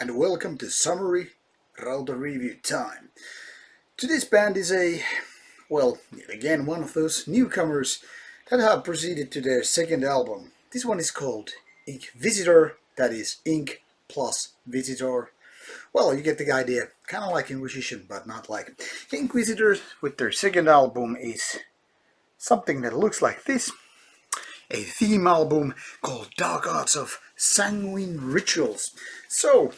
and welcome to Summary Rauta Review time. Today's band is yet again one of those newcomers that have proceeded to their second album. This one is called Inkvisitor, that is Ink plus Visitor. Well, you get the idea, kind of like Inquisition, but not like. Inquisitor with their second album is something that looks like this. A theme album called Dark Arts of Sanguine Rituals. So,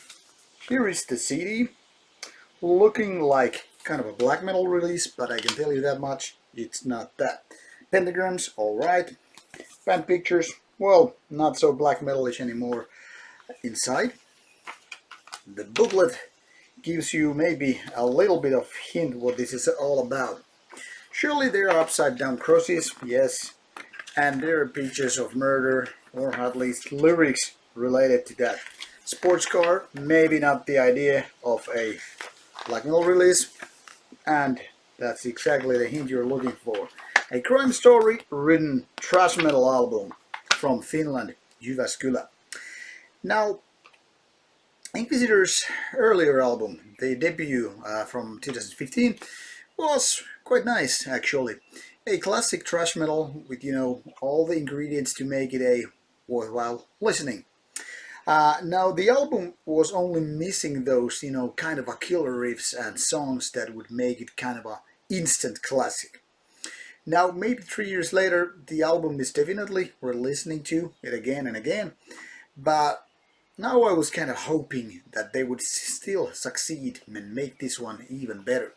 here is the CD, looking like kind of a black metal release, but I can tell you that much, it's not that. Pentagrams, alright. Band pictures, well, not so black metalish anymore. Inside, the booklet gives you maybe a little bit of hint what this is all about. Surely there are upside down crosses, yes, and there are pictures of murder, or at least lyrics related to that. Sports car, maybe not the idea of a black metal release, and that's exactly the hint you're looking for. A crime story written thrash metal album from Finland, Jyväskylä. Now, Inkvisitor's earlier album, the debut from 2015, was quite nice actually. A classic thrash metal with, all the ingredients to make it a worthwhile listening. Now the album was only missing those, kind of a killer riffs and songs that would make it kind of a instant classic. Now maybe 3 years later, the album is definitely worth listening to it again and again, but now I was kind of hoping that they would still succeed and make this one even better.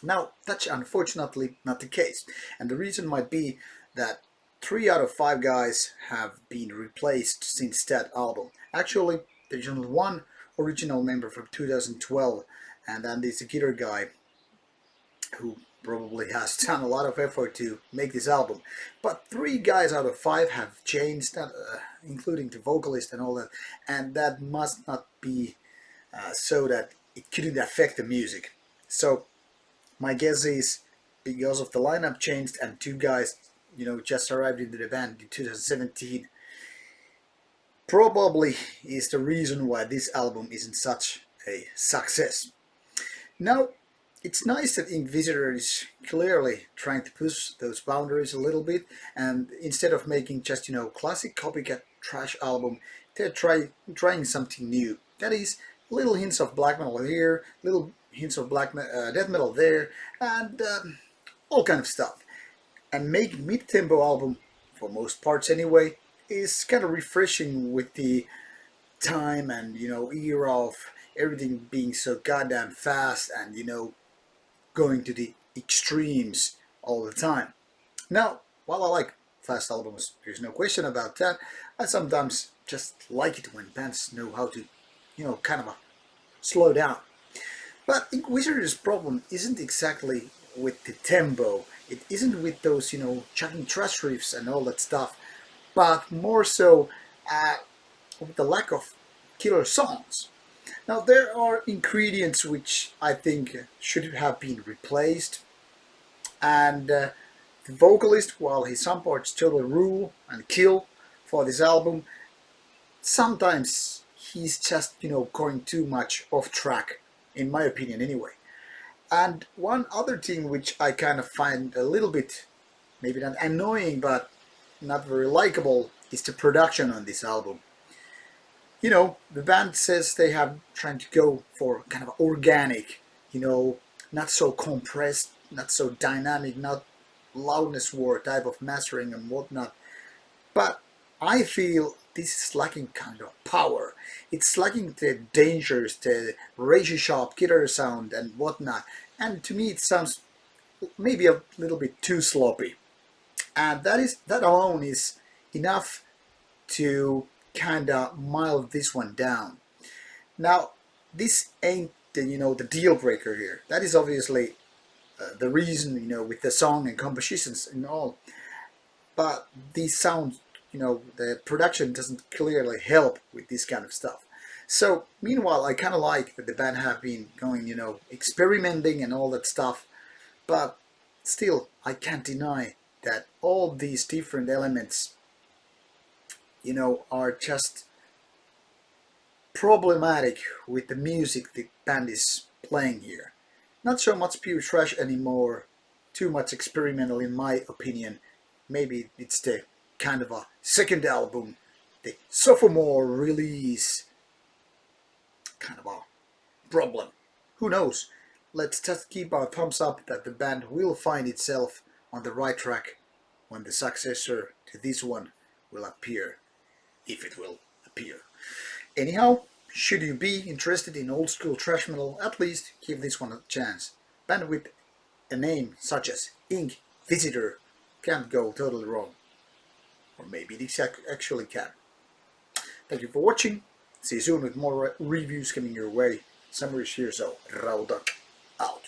Now, that's unfortunately not the case, and the reason might be that 3 out of 5 guys have been replaced since that album. Actually, there's only one original member from 2012, and that is the guitar guy who probably has done a lot of effort to make this album. But 3 guys out of 5 have changed, including the vocalist and all that, and that must not be so that it couldn't affect the music. So my guess is because of the lineup changed and 2 guys, just arrived into the band in 2017, probably is the reason why this album isn't such a success. Now, it's nice that Inkvisitor is clearly trying to push those boundaries a little bit, and instead of making just, classic copycat thrash album, they're trying something new. That is, little hints of black metal here, little hints of death metal there, and all kind of stuff. And make mid-tempo album, for most parts anyway, is kind of refreshing with the time and era of everything being so goddamn fast and going to the extremes all the time. Now, while I like fast albums, there's no question about that, I sometimes just like it when bands know how to kind of slow down. But Inquisitor's problem isn't exactly with the tempo, it isn't with those, chucking thrash riffs and all that stuff, but more so with the lack of killer songs. Now there are ingredients which I think should have been replaced, and the vocalist, while he some parts totally rule and kill for this album, sometimes he's just, going too much off track, in my opinion anyway. And one other thing which I kind of find a little bit, maybe not annoying, but not very likable, is the production on this album. The band says they have trying to go for kind of organic, not so compressed, not so dynamic, not loudness war type of mastering and whatnot. But I feel this is lacking kind of power. It's lacking the dangers, the razor sharp guitar sound and whatnot. And to me it sounds maybe a little bit too sloppy. And that alone is enough to kind of mild this one down. Now, this ain't the deal breaker here. That is obviously the reason, with the song and compositions and all. But these sounds, the production doesn't clearly help with this kind of stuff. So, meanwhile, I kind of like that the band have been going, experimenting and all that stuff. But still, I can't deny that all these different elements, are just problematic with the music the band is playing here. Not so much pure thrash anymore, too much experimental in my opinion. Maybe it's the kind of a second album, the sophomore release kind of a problem. Who knows? Let's just keep our thumbs up that the band will find itself on the right track when the successor to this one will appear, if it will appear. Anyhow, should you be interested in old school thrash metal, at least give this one a chance. Band with a name such as Inkvisitor can't go totally wrong. Or maybe this actually can. Thank you for watching. See you soon with more reviews coming your way. Summer is here, so Rauta out.